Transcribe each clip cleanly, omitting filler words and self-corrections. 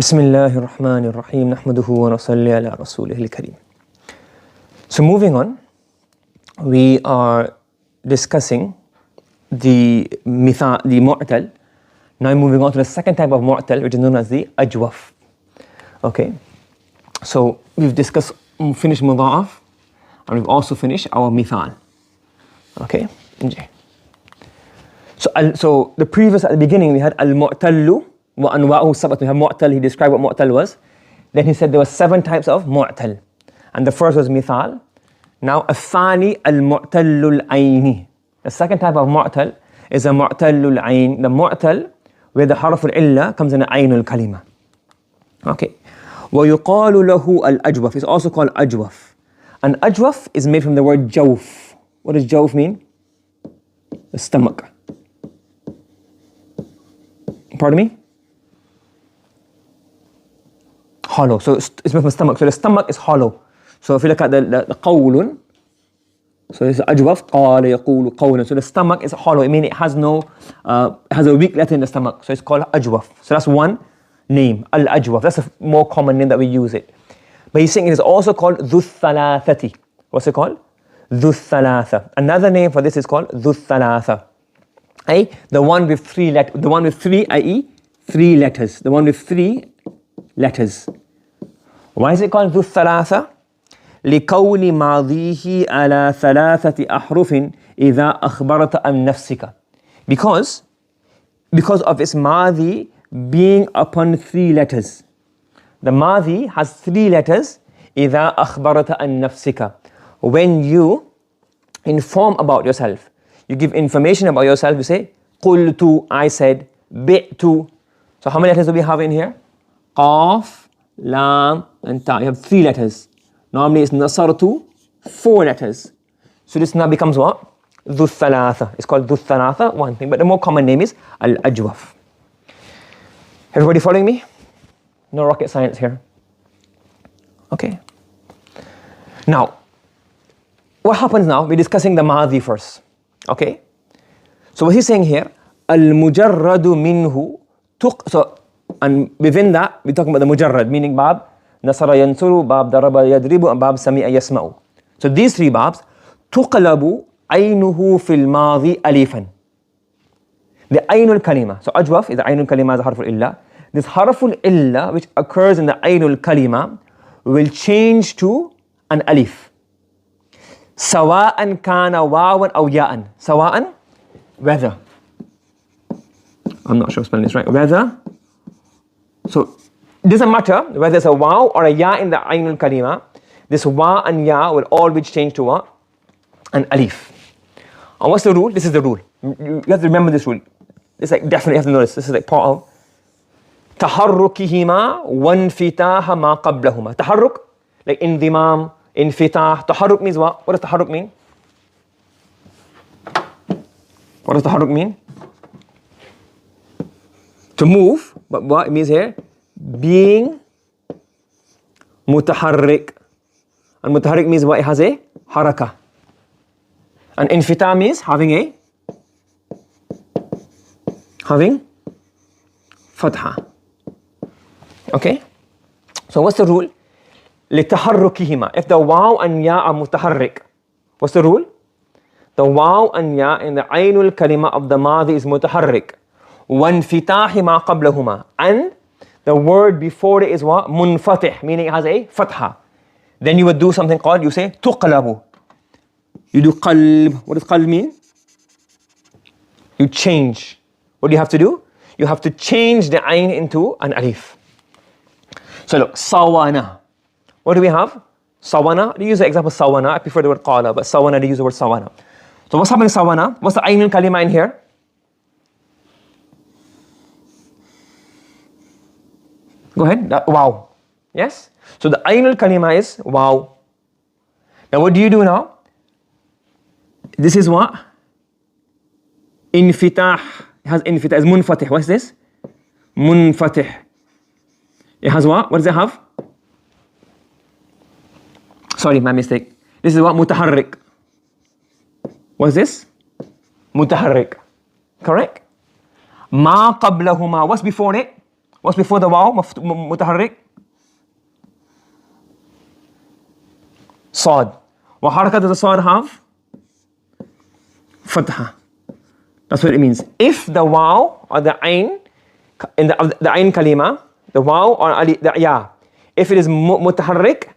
بسم الله الرحمن الرحيم نحمده ونصلي على رسوله الكريم. So moving on, we are discussing the mu'tal. Now moving on to the second type of mu'tal, which is known as the Ajwaf. Okay, so we've finished mudha'af, and we've also finished our mithal. Okay, so the previous, at the beginning, we had al-mu'tallu wa anwa'uhu sab'atun. We have mu'tal, he described what mu'tal was. Then he said there were 7 types of mu'tal. And the first was mithal. Now, al-thani al-mu'tallu al-ayni. The second type of mu'tal is a mu'tallu al-ayn. The mu'tal, where the harf al-illa comes in ayn al-kalima. Okay. وَيُقَالُ لَهُ al-ajwaf. It's also called ajwaf. And ajwaf is made from the word jawf. What does jawf mean? The stomach. Pardon me? Hollow. So it's made from stomach. So the stomach is hollow. So if you look at the qawlun, so it's ajwaf, qala yaqulu qawlan. So the stomach is hollow. I mean it has a weak letter in the stomach. So it's called ajwaf. So that's one name, al-ajwaf. That's a more common name that we use it. But he's saying it is also called dhu thalathati. What's it called? Dhu thalatha. Another name for this is called dhu thalatha. The one with 3 letters. The one with 3, i.e. 3 letters. The one with 3 letters. Why is it called dhu thalatha? لِكَوْنِ مَاضِيهِ عَلَى ثَلَاثَةِ أَحْرُفٍ إِذَا أَخْبَرَتَ عَنْ نَفْسِكَ. Because of its madhi being upon 3 letters. The madhi has 3 letters. إِذَا أَخْبَرَتَ عَنْ نَفْسِكَ. When you inform about yourself, you give information about yourself, you say, قُلْتُ, I said, بِعْتُ. So how many letters do we have in here? Qaf, Lam, and Ta. You have 3 letters. Normally it's Nasartu, 4 letters. So this now becomes what? Dhu thalatha. It's called dhu thalatha, one thing. But the more common name is al-ajwaf. Everybody following me? No rocket science here. Okay. Now, what happens now? We're discussing the madhi first. Okay. So what he's saying here, al-mujarradu minhu so, and within that, we're talking about the mujarrad, meaning bab nasara yansuru, bab daraba yadribu, and bab sami'a yasma'u. So these 3 babs, tuqlabu aynuhu fil madhi alifan. The aynul kalima. So ajwaf is the aynul kalima as a harful illa. This harful illa, which occurs in the aynul kalima, will change to an alif. Sawa'an kana wawan aw ya'an. Sawa'an, whether. I'm not sure I'm spelling this right. Whether. So it doesn't matter whether it's a waw or a ya in the aynul kalima. This wa and ya will always change to what? An alif. And what's the rule? This is the rule. You have to remember this rule. It's like definitely you have to know this. This is like part of taharrukihima wanfitaha ma qablahuma. Taharruk, like indimam, infitah. Taharruk means what? What does taharruk mean? What does taharruk mean? To move, but what it means here? Being mutaharrik. And mutaharrik means what? It has a haraka. And infitah means having fatha. Okay? So what's the rule? لِتَحَرُّكِهِمَا. If the waw and ya are mutaharrik, what's the rule? The waw and ya in the aynul kalima of the madhi is mutaharrik. وَانْفِتَاحِ مَا قَبْلَهُمَا. And the word before it is what? Munfatih, meaning it has a fatha. Then you would do something called, you say, tuqlabu. You do qalb. What does qalb mean? You change. What do you have to do? You have to change the ayn into an alif. So look, sawana. What do we have? Sawana. They use the example sawana. I prefer the word qala, but sawana, they use the word sawana. So what's happening sawana? What's the ayn al-kalima in here? Go ahead. Wow. Yes? So the aynul kalima is wow. Now what do you do now? This is what? Infitah. It has infitah. It's munfatih. What's this? Munfatih. It has what? What does it have? Sorry, my mistake. This is what? Mutaharrik. What's this? Mutaharrik. Correct? Ma qablahuma. What's before it? What's before the waw? Mutaharrik? Sad. What harakat does the sad have? Fatha. That's what it means. If the waw or the ayn, in the ayn kalima, the waw or the ya, if it is mutaharrik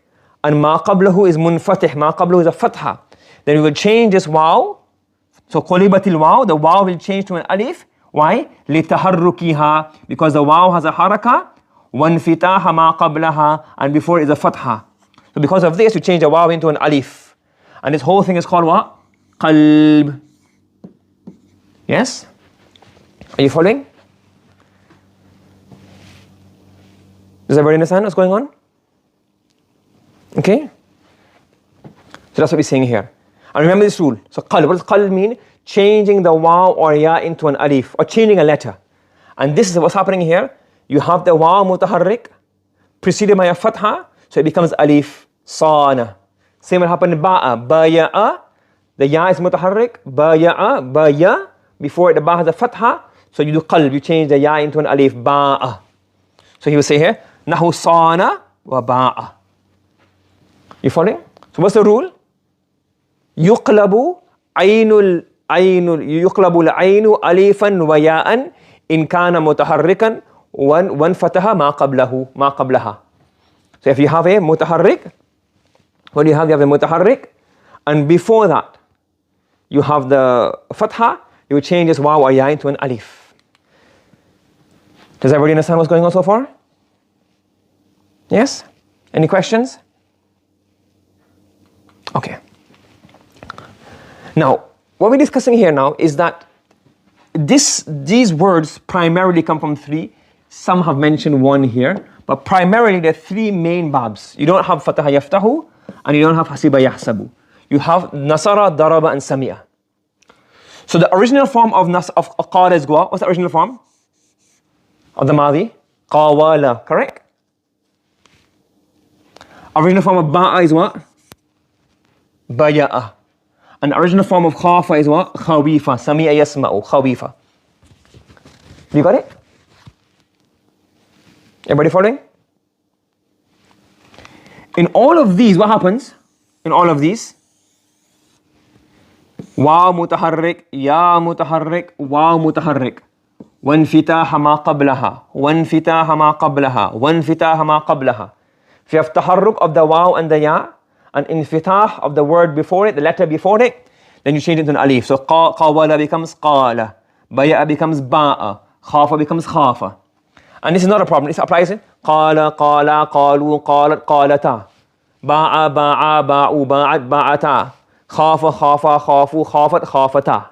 and ma qablahu is munfatih, ma qablahu is a fatha, then we will change this waw. So qulibatil waw, the waw will change to an alif. Why? لِتَحَرُّكِهَا, because the waw has a haraka, وَانْفِتَاحَ مَا قَبْلَهَا, and before it is a fatha. So because of this, you change the waw into an alif. And this whole thing is called what? Qalb. Yes? Are you following? Does everybody understand what's going on? Okay? So that's what we're saying here. And remember this rule. So qalb, what does qalb mean? Changing the waw or ya into an alif, or changing a letter. And this is what's happening here. You have the waw mutaharrik preceded by a fatha, so it becomes alif, sana. Same will happen in ba'a, baya'a. The ya is mutaharrik, baya'a, baya. Before it, the ba has a fatha, so you do qalb, you change the ya into an alif, ba'a. So he will say here, nahu sana wa ba'a. You following? So what's the rule? Yuqlabu aynul يقلب العين أليفا وياء إن كان متحركا وانفتح ما قبلها. So if you have a mutaharrik, what do you have? You have a mutaharrik, and before that you have the fatha, you change this waw or ya into an alif. Does everybody understand what's going on so far? Yes? Any questions? Okay. Now, what we're discussing here now is that these words primarily come from three. Some have mentioned one here, but primarily there are three main babs. You don't have fataha yaftahu, and you don't have hasiba yahsabu. You have nasara, daraba, and sami'a. So the original form of qala is what? What's the original form of the madi? Qawala, correct? Original form of ba'a is what? Baya'a. And the original form of khafa is what? Khawifa. Sami'a yasma'u. Khawifa. You got it? Everybody following? In all of these, what happens? In all of these, waw mutaharrik, ya mutaharrik, waw mutaharrik. وانفتاح ما قبلها وانفتاح ما قبلها وانفتاح ما قبلها. If you have taharruk of the waw and the ya, and infitah of the word before it, the letter before it, then you change it to an alif. So qawala becomes qala, baya'a becomes ba'a, khafa becomes khafa. And this is not a problem. This applies in qala, qala, qalu, qalat, qalata, ba'a, ba'a, ba'u, ba'at, ba'ata, khafa, khafa, khafu, khafat, khafata.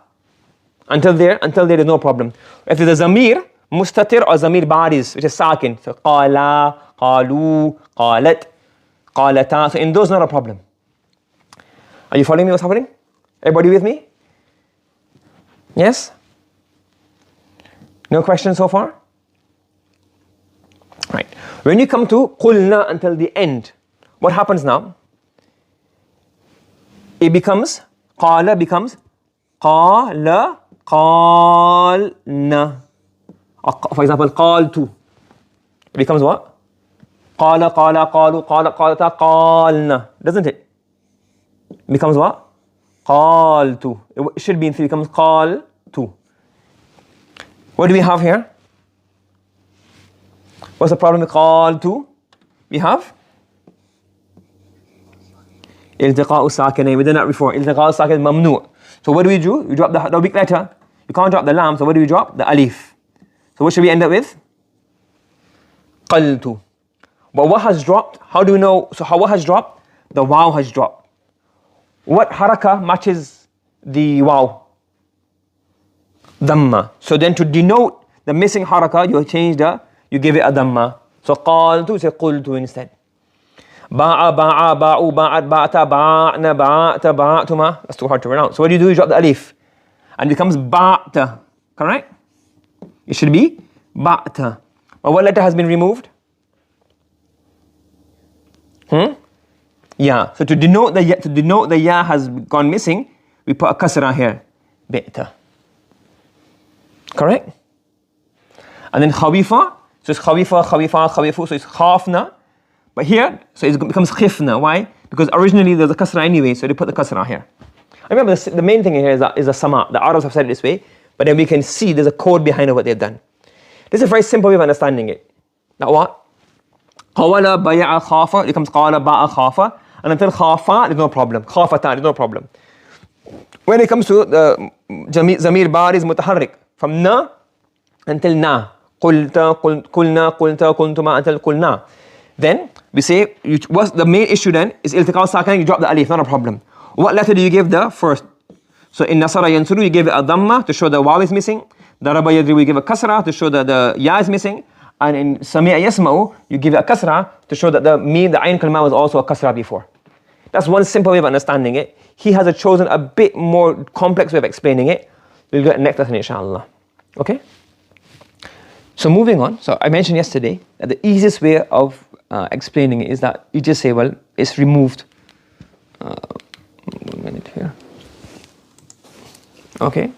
Until there is no problem. If there's a zamir, mustatir or zamir baris, which is sakin, so qala, qalu, qalat, qalata. So in those, not a problem. Are you following me what's happening? Everybody with me? Yes? No questions so far? Right. When you come to qulna until the end, what happens now? It becomes, qala becomes qala, qalna. For example, qaltu. It becomes what? Qala, qala, qalu, qala, qalata, qalna. Doesn't it? It becomes what? Qaltu. It should be in three. It becomes qaltu. What do we have here? What's the problem with qaltu? We have iltiqa'u sakinayn. We did that before. Iltiqa'u sakinayn mamnu'. So what do? We drop the weak letter. You can't drop the lam. So what do we drop? The alif. So what should we end up with? Qaltu. But what has dropped? How do we know? So what has dropped? The waw has dropped. What haraka matches the waw? Dhamma. So then to denote the missing haraka, you give it a dhamma. So qaltu, say qultu instead. Ba'a, ba'a, ba'u, ba'at, ba'ata, ba'na, ba'ata, ba'atuma. That's too hard to pronounce. So what do? You drop the alif. And it becomes ba'ta. Correct? It should be ba'ta. But what letter has been removed? Ya. So to denote the ya has gone missing, we put a kasra here. Bi'ta. Correct? And then khawifa, So it's khawifa, khawifa, khawifu. So it's khafna. But here, so it becomes khifna. Why? Because originally there's a kasra anyway, so they put the kasra here. I remember the main thing here is a sama. The Arabs have said it this way, but then we can see there's a code behind what they've done. This is a very simple way of understanding it. Now what? Qawala baya'a khafa becomes qala ba'a khafa. And until khafa, there's no problem. Khafatan, there's no problem. When it comes to the zamir bariz mutaharrik, from na until na, qulta, kulna, qulta, kuntuma, until kulna. Then we say, what's the main issue then is iltiqa sakin, you drop the alif, not a problem. What letter do you give the first? So in nasara yansuru, you give it a dhamma to show the waw is missing. Daraba yadri, we give a kasra to show that the ya is missing. And in sami'a yasma'u, you give it a kasra to show that the ayn kalma was also a kasra before. That's one simple way of understanding it. He has chosen a bit more complex way of explaining it. We'll get next lesson inshallah. Okay? So moving on. So I mentioned yesterday that the easiest way of explaining it is that you just say, well, it's removed. 1 minute here. Okay?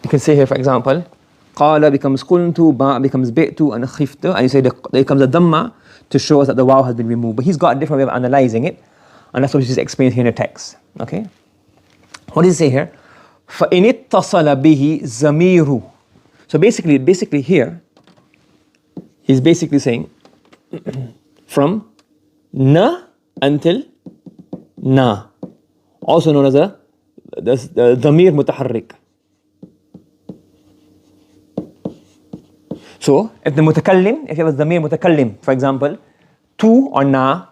You can say here, for example, qala becomes qultu, ba becomes bi'tu, and khiftu, and you say there comes a dhamma to show us that the waw has been removed. But he's got a different way of analyzing it, and that's what he's explained here in the text. Okay? What does he say here? فَإِنِ اتَّصَلَ بِهِ زَمِيرُ. So basically here, he's basically saying from na until na, also known as the dhamir mutaharrik. So if you have a dhamir mutakallim, for example, tu or na,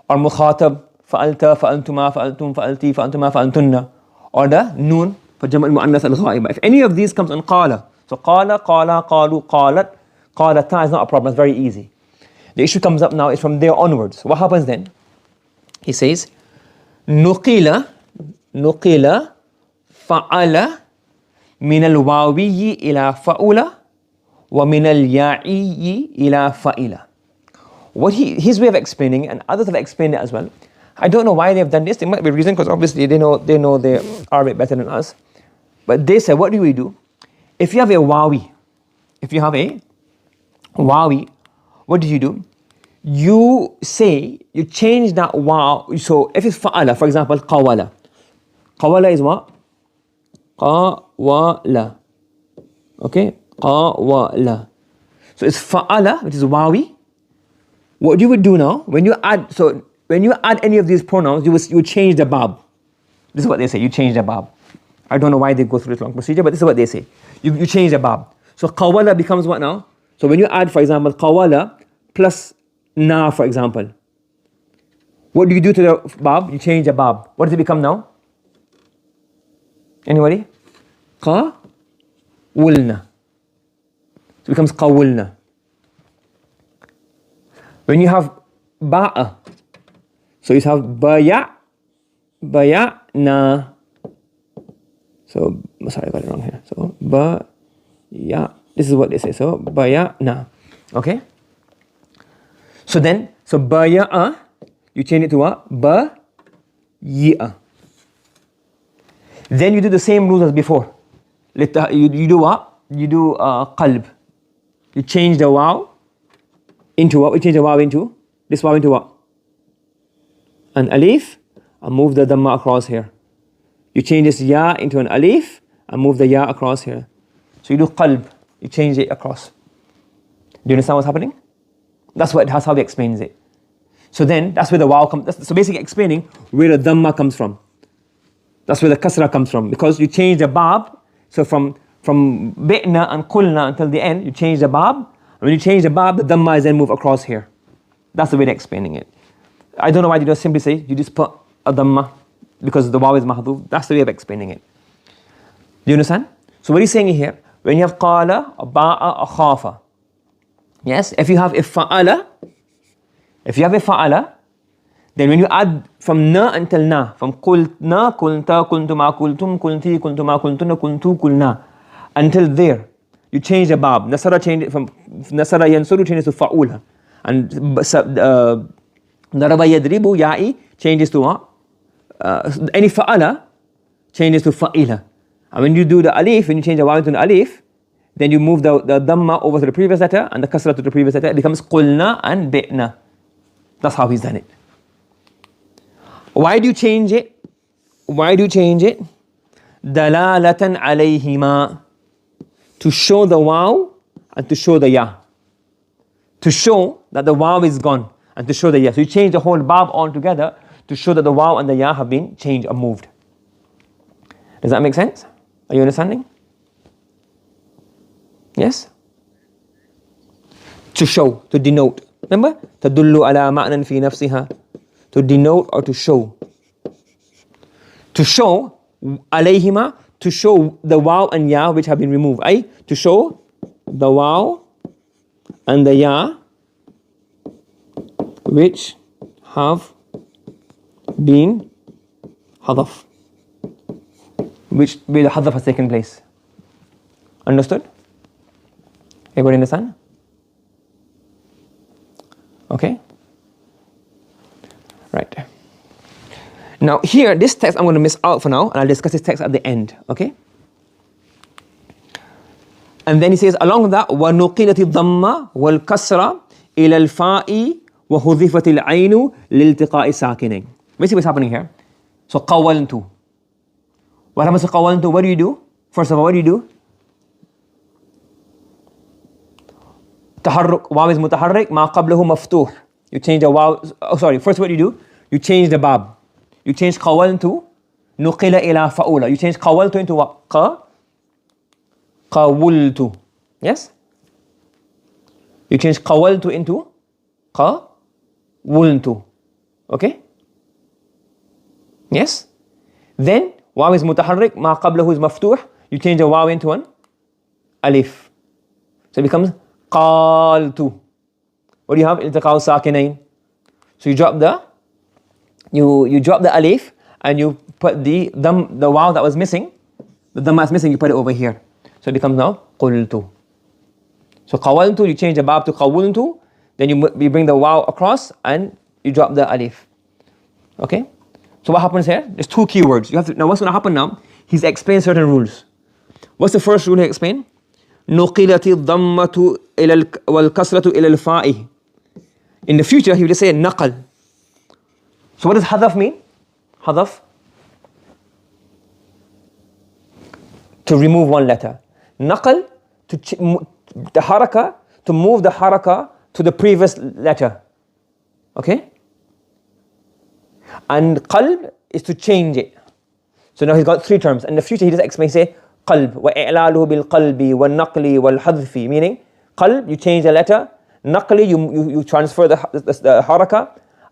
or mukhatab, fa'alta, fa'altuma, fa'altum, fa'alti, fa'altuma, fa'altunna, or the noon for jam' al-mu'annas al-ghaiba. If any of these comes on qala, so qala, qala, qalu, qalat, qalata is not a problem, it's very easy. The issue comes up now is from there onwards. What happens then? He says, nuqila fa'ala min al-wawiyi ila fa'ula wa min al-ya'i ila fa'ila. His way of explaining, and others have explained it as well. I don't know why they've done this. There might be a reason, because obviously they know their Arabic better than us. But they say, what do we do? If you have a wawi, what do? You change that waw. So if it's fa'ala, for example, qawala. Qawala is what? Qawala. Okay? Qawala. So it's fa'ala, which is wawi. What you would do now, when you add any of these pronouns, you would change the bab. This is what they say, you change the bab. I don't know why they go through this long procedure, but this is what they say. You change the bab. So qawala becomes what now? So when you add, for example, qawala plus na, for example, what do you do to the bab? You change the bab. What does it become now? Anybody? Qawulna. So it becomes qawulna. When you have ba'a, so you have na. So, sorry, I got it wrong here. So, this is what they say. So, na. Okay? So baya'a, you change it to what? Bayi'a. Then you do the same rules as before. You do what? You do qalb. You change the waw into what? We change the waw into? This waw into what? An alif, and move the dhamma across here. You change this ya into an alif, and move the ya across here. So you do qalb, you change it across. Do you understand what's happening? That's how he explains it. So then, that's where the waw comes. So basically explaining where the dhamma comes from. That's where the kasra comes from. Because you change the bab, so from bi'na and qulna until the end, you change the bab. And when you change the bab, the dhamma is then moved across here. That's the way they're explaining it. I don't know why they don't simply say, you just put a dhamma, because the waw is mahdhuf. That's the way of explaining it. Do you understand? So what he's saying here, when you have qala, ba'a, or khafa, yes, if you have a fa'ala, then when you add from na until na, from kulna, kulta, kultuma, kultum, kulti, kultuma, kultuna, kultu, kulna, until there, you change the bab. Nasara change it from nasara yansuru changes to fa'ula, and daraba yadribu ya'i changes to what? Any fa'ala changes to fa'ila. And when you do the alif, when you change the waw into an alif, then you move the dhamma over to the previous letter and the kasra to the previous letter. It becomes qulna and bi'na. That's how he's done it. Why do you change it? Why do you change it? Dalalatan alayhima. To show the waw and to show the ya. To show that the waw is gone and to show the ya. So you change the whole bab altogether to show that the waw and the ya have been changed or moved. Does that make sense? Are you understanding? Yes? To show, to denote. Remember? تدل على معنى في نفسها. To denote or to show. To show عليهما, to show the waw and ya which have been removed. أي to show the waw and the ya which have been hadaf, which where the hadaf has taken place. Understood? Everybody understand? Okay? Right. Now here, this text I'm going to miss out for now, and I'll discuss this text at the end. Okay? And then he says, along with that, وَنُقِلَتِ الضَّمَّةِ وَالْكَسْرَ إِلَى الْفَاءِ وَحُذِفَتِ الْعَيْنُ لِالْتِقَاءِ السَّاكِنَيْنِ. Basically what's happening here. So قَوَّلْتُ. What happens to قَوَّلْتُ? What do you do? First of all, what do you do? تحرك. Waw is mutaharrik. ما قبله مفتوح. You change the waw. Oh, sorry. First what do? You change the bab. You change قَوَّلْتُ نُقِلَ إِلَى فَأُولَ. You change قَوَّلْتُ into what? قَوُلْتُ. Yes? You change قَوَلْتُ into قَوُلْتُ. Okay? Yes? Then, waw is mutaharrik, ma qablahu is maftuh. You change the waw into an alif. So it becomes qaltu. What do you have? Iltiqa'u sakinain. So you drop the alif and you put the waw that was missing, the dhamma that's missing, you put it over here. So it becomes now qultu. So qawaltu, you change the bab to qawultu, then you bring the waw across and you drop the alif. Okay? So what happens here? There's two keywords. Now what's going to happen now? He's explained certain rules. What's the first rule he explained? نُقِلَتِ الضَّمَّةُ وَالْكَسْرَةُ إِلَى الْفَاءِ. In the future, he will just say naqal. So what does hadaf mean? Hadaf? To remove one letter. Naqal, the haraka, to move the haraka to the previous letter. Okay? And qalb is to change it. So now he's got three terms. In the future he just explains, say, qalb, wa i'laluhu bil qalbi, wa naqli, wal hadfi. Meaning, qalb, you change the letter. Naqli, you transfer the haraka.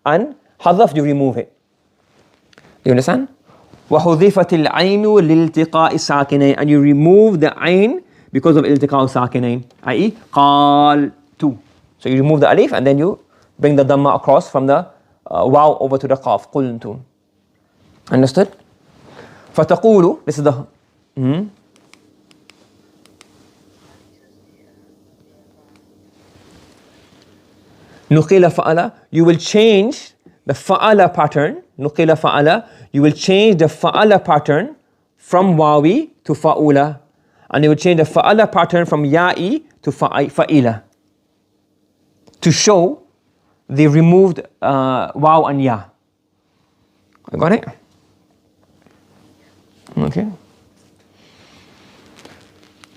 And hadaf, you remove it. You understand? وَحُذِفَتِ الْعَيْنُ لِالْتِقَاءِ السَّاكِنَيْنِ. And you remove the ayn because of iltiqa' sakinain, i.e. qaltu. So you remove the alif and then you bring the dhamma across from the waw over to the qaf, qultu. Understood? فَتَقُولُ, this is the نُقِلَ فَعَلَ, you will change the fa'ala pattern. نُقِلَ فَعَلَ, you will change the fa'ala pattern from wawi to fa'ula. And you will change the fa'ala pattern from ya'i to fa'ila. To show the removed waw and ya. I got it? Okay.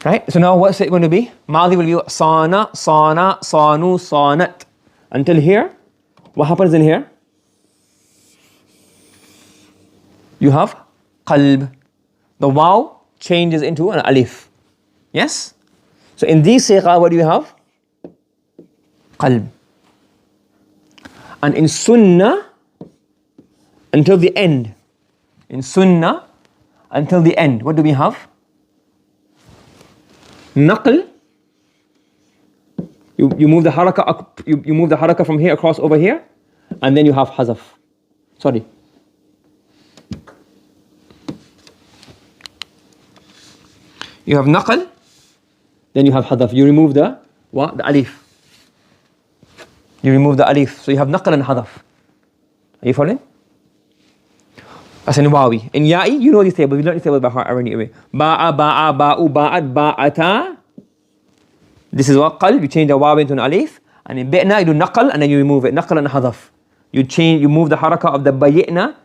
Right, so now what's it going to be? Madi will be sana, sana, sanu, sanat. Until here, what happens in here? You have qalb. The waw changes into an alif. Yes? So in these siqa, what do you have? Qalb. And in sunnah, until the end. In sunnah, until the end, what do we have? Naql. You move the haraka up, you move the haraka from here across over here, and then you have hazaf. Sorry. You have naql, then you have hadaf. You remove the what? The alif. You remove the alif. So you have naql and hadaf. Are you following? As in wawi. In ya'i, you know this table. We learned this table by heart already. Ba'a, ba'a, ba'u, ba'at, ba'ata, This is what qalb, you change the waw into an alif. And in bi'na, you do naqal and then you remove it. Naqal and hadaf. You move the harakah of the bayi'na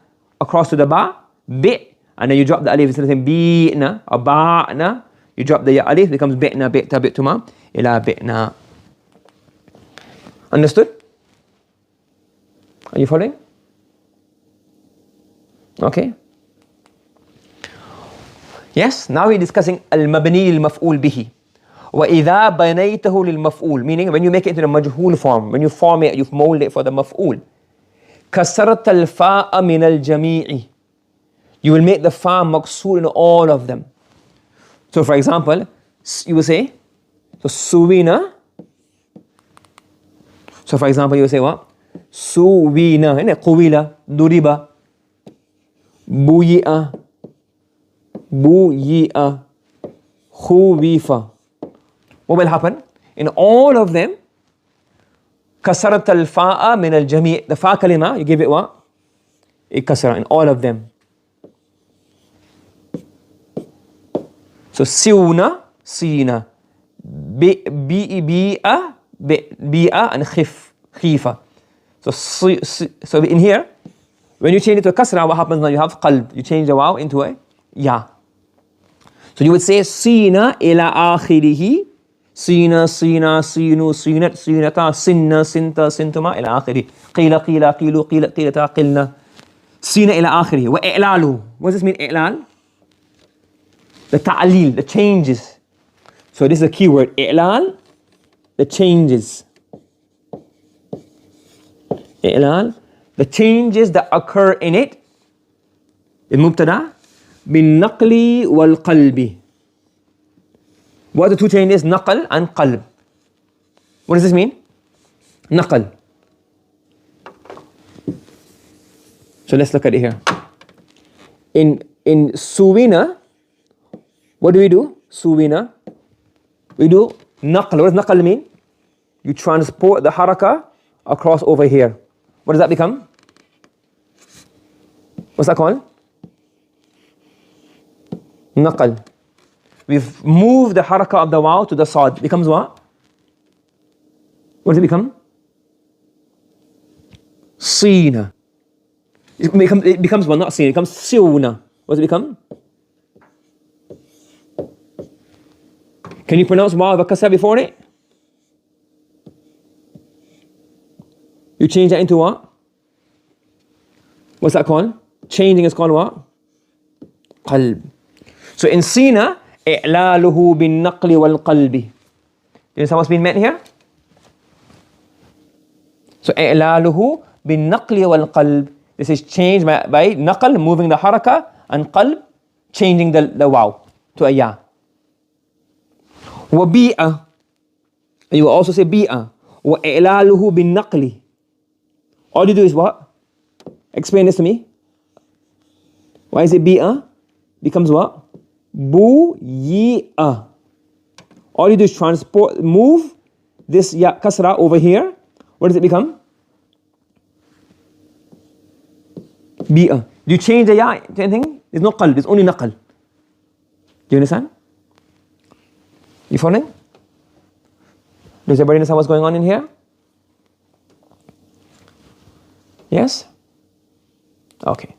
across to the ba, bi', and then you drop the alif instead of saying bi'na or ba'na. You drop the alif, it becomes bi'na, bi'ta, bi'tuma, ila bi'na. Understood? Are you following? Okay. Yes, now we're discussing al-mabni al-maf'ul bihi. وَإِذَا بَنَيْتَهُ لِلْمَفْعُول, meaning when you make it into the majhul form, when you form it, you mold it for the maf'ul. كَسَرْتَ الْفَاءَ مِنَ الْجَمِيعِ, you will make the fa maqsoor in all of them. So for example, you will say, so suwina. So for example, you will say what? Suwina, quwila, duriba, buyi'a, buyi'a, khuwifa. What will happen? In all of them, kasarat al-fa'a min al-jami'. The fa kalima, you give it what? A kasra in all of them. So siwna, sina, bi'a, and khifa. So in here, when you change it to a kasra, what happens now? You have qalb. You change the waw into a ya. So you would say sina ila akhirihi. Sina, sina, sinu, sinat, sinata, sinna, sinta, sintuma, ila akhiri. Qila, qila, qilu, qila, qilata, qilna. Sina ila akhiri. Wa i'lalu. What does this mean, i'lal? The ta'lil, the changes. So this is a key word. I'lal, the changes. I'lal, the changes that occur in it. Al-mubtada, bin naqli wal qalbi. What are the two changes? Naqal and qalb. What does this mean? Naqal. So let's look at it here. In suwina, what do? Suwina. We do naqal. What does naqal mean? You transport the haraka across over here. What does that become? What's that called? Naqal. We've moved the harakah of the waw to the sad. It becomes what? What does it become? Sina. It becomes well, not sina. It becomes siwna. What does it become? Can you pronounce waw with a kasra before it? You change that into what? What's that called? Changing is called what? Qalb. So in sina, i'laluhu bin naqli wal qalbi. Do you understand what's being meant here? So i'laluhu bin naqli wal qalb. This is changed by naqal, moving the haraka, and qalb, changing the waw to a ya. Wa bi'a. You will also say bi'a. Wa i'laluhu bin naqli. All you do is what? Explain this to me. Why is it bi'a? Becomes what? Bu-yi-a. All you do is move this ya kasra over here. What does it become? Bi'a. Do you change the ya to anything? There's no qalb, there's only naqal. Do you understand? You following? Does everybody understand what's going on in here? Yes? Okay.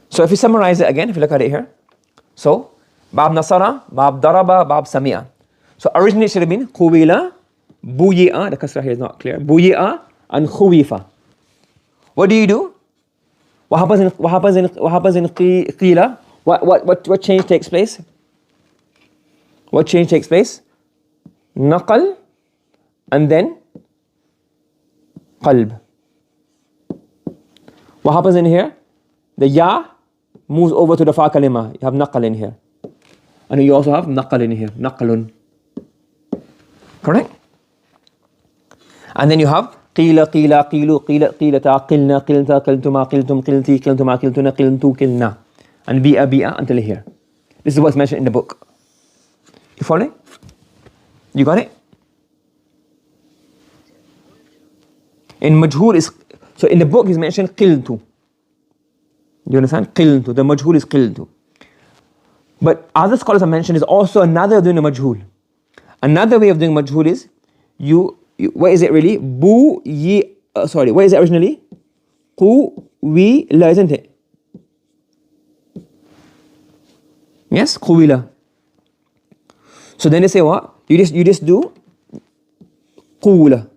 So if you summarize it again, if you look at it here. So, bab nasara, bab daraba, bab sami'a. So originally it should have been quwila, buyi'a, the kasra here is not clear, buyi'a and khuwifa. What do? What happens in qila? What change takes place? What change takes place? Naqal and then qalb. What happens in here? The ya moves over to the fa kalima. You have naqal in here. And you also have naqal in here. Naqalun. Correct? And then you have qila, qila, qilu, qila, qilata, qilna, qilta, qiltuma, qiltum, qilti, qiltuma, qiltuna, qiltu, qilna. And bi'a, bi'a until here. This is what's mentioned in the book. You following? You got it? In majhul is, so in the book he's mentioned qiltu. You understand? Qiltu. The majhul is qiltu. But other scholars have mentioned is also another doing a majhul. Another way of doing majhul is, you what is it really? What is it originally? Quwila, isn't it? Yes, quwila. So then they say what? You just do qula.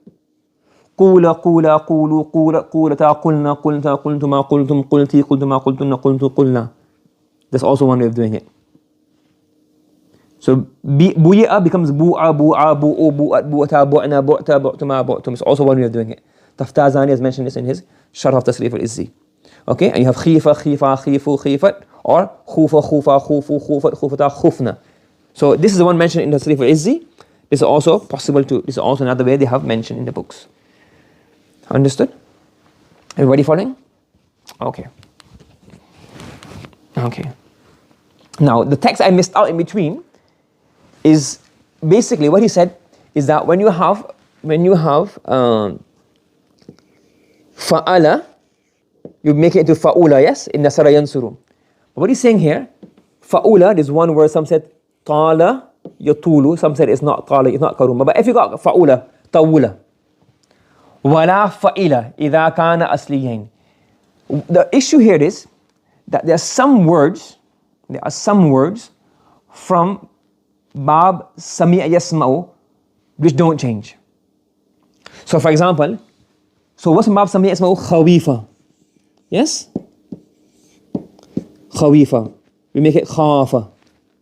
Qula, qula, qulu, qula, qulata, qulna, qulta, qultuma, qultum, qulti, qultuma, qultunna, qultu, qulna. That's also one way of doing it. So bu'i'a becomes bu'a, bu'a, bu'u, bu'at, bu'ata, bu'na, bu'ta, bu'tuma, bu'tum. It's also one way of doing it. Taftazani has mentioned this in his Sharh of Tasreef al-Izzi. Okay, and you have khifa, khifa, khifu, khifat, or khufa, khufa, khufu, khufat, khufata, khufna. So this is the one mentioned in Tasreef al-Izzi. This is also possible to, this is also another way they have mentioned in the books. Understood? Everybody following? Okay. Okay. Now, the text I missed out in between is basically what he said is that when you have fa'ala, you make it into fa'ula, yes? In nasara yansuru. But what he's saying here, fa'ula, there's one word, some said tala yatulu, some said it's not tala, it's not karuma. But if you got fa'ula, tawula, wala fa'ila, idha kana asliyain. The issue here is that there are some words from bab sami'a yasma'u which don't change. So for example, so what's bab sami'a yasma'u? Khawifa. Yes? Khawifa. We make it khafa.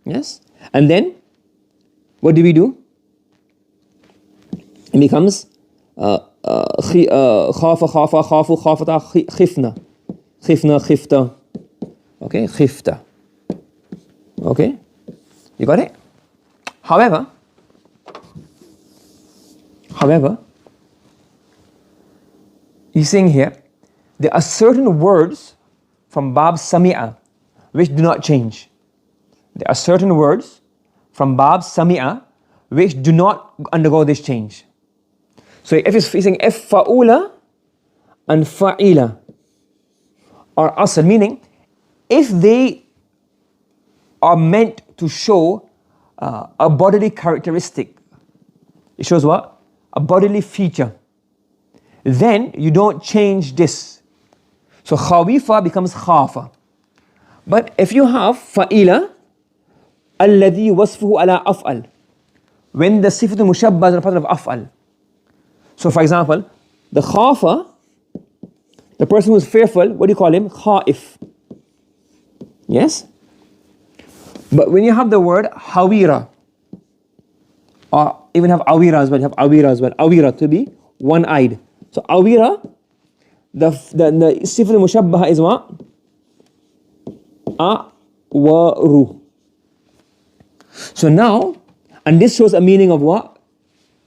Yes? And then what do we do? It becomes khafa, khafa, khafu, khafata, khifna. Khifna, khifta. Okay, khifta. Okay, you got it? However, he's saying here, there are certain words from Bab Sami'a which do not change. There are certain words from Bab Sami'a which do not undergo this change. So if he's saying if fa'ula and fa'ila are asl, meaning if they are meant to show a bodily characteristic, it shows what? A bodily feature. Then you don't change this. So khawifa becomes khafa. But if you have fa'ila, alladhi wasfuhu ala af'al, when the sifatul mushabbah is a part of af'al. So for example, the khafa, the person who is fearful, what do you call him? Khaif. Yes? But when you have the word hawira, or even have awira as well, you have awira as well, awira to be one-eyed. So awira, the sifat mushabbaha is what? Awaru. So now, and this shows a meaning of what?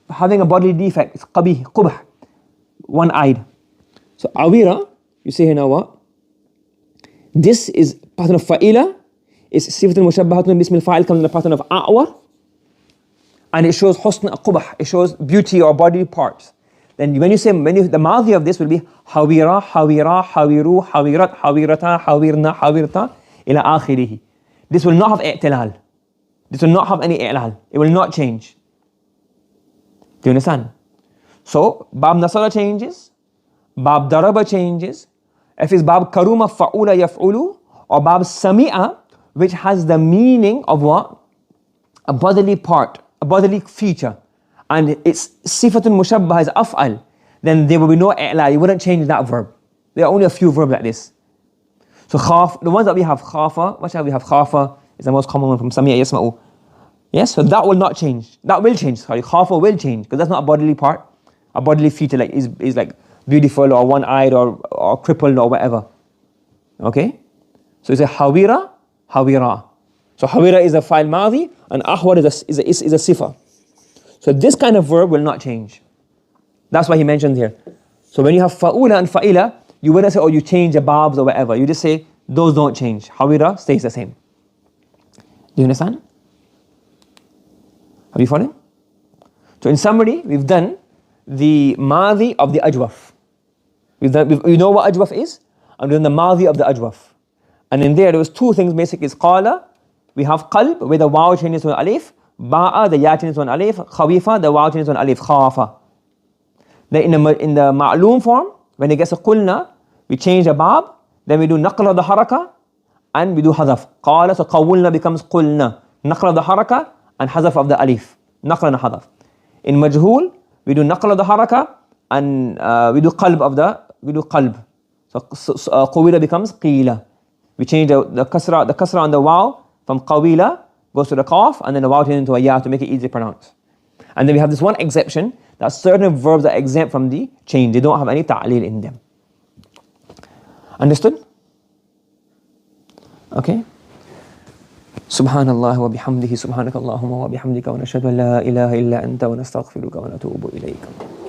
Having a bodily defect. It's qabih, qubh, one-eyed. So awira, you say here now what? This is pattern of fa'ila, is sifat al-mushabbahatun bismil fa'il, comes in the pattern of a'war, and it shows husn qubh, it shows beauty or body parts. Then when you say, the madhi of this will be hawira, hawira, hawiru, hawirat, hawirata, hawirna, hawirta, ila akhirihi. This will not have i'tilal. This will not have any i'lal. It will not change. Do you understand? So, bab nasara changes, bab daraba changes. If it's bab karuma fa'ula yaf'ulu, or bab sami'a, which has the meaning of what? A bodily part, a bodily feature, and its sifatun mushabbah is af'al, then there will be no i'la, you wouldn't change that verb. There are only a few verbs like this. So the ones that we have, khafa, what shall we have? Khafa is the most common one from sami'a yasma'u. Yes, so that will not change. That will change, sorry, khafa will change, because that's not a bodily part. A bodily feature like is like beautiful or one-eyed or crippled or whatever. Okay? So it's a hawira, hawira. So hawira is a fa'il madhi and ahwar is a sifa. So this kind of verb will not change. That's why he mentioned here. So when you have fa'ula and fa'ila, you wouldn't say, oh, you change the babs or whatever. You just say, those don't change. Hawira stays the same. Do you understand? Are you following? So in summary, we've done the madhi of the ajwaf. You know what ajwaf is? And we've done the madhi of the ajwaf. And in there was two things basically. Is qala, we have qalb, where the waw changes to an alif. Ba'a, the ya changes to an alif. Khawifa, the waw changes to an alif. Khafa. Then in the ma'loom form, when it gets a qulna, we change the bab, then we do naql of the haraka, and we do hadaf. Qala, so qawulna becomes qulna. Naql of the haraka, and hadaf of the alif. Naql and hadaf. In majhul, we do naql of the haraka, and we do qalb. So qawila becomes qila. We change the kasra on the waw from qawila goes to the qaf, and then the waw turns into a ya to make it easy to pronounce. And then we have this one exception, that certain verbs are exempt from the change. They don't have any ta'leel in them. Understood? Okay. Subhanallah wa bihamdihi, subhanakallahumma wa bihamdika, wa nashhadu an la ilaha illa anta, wa nastaghfiruka wa natubu ilayka.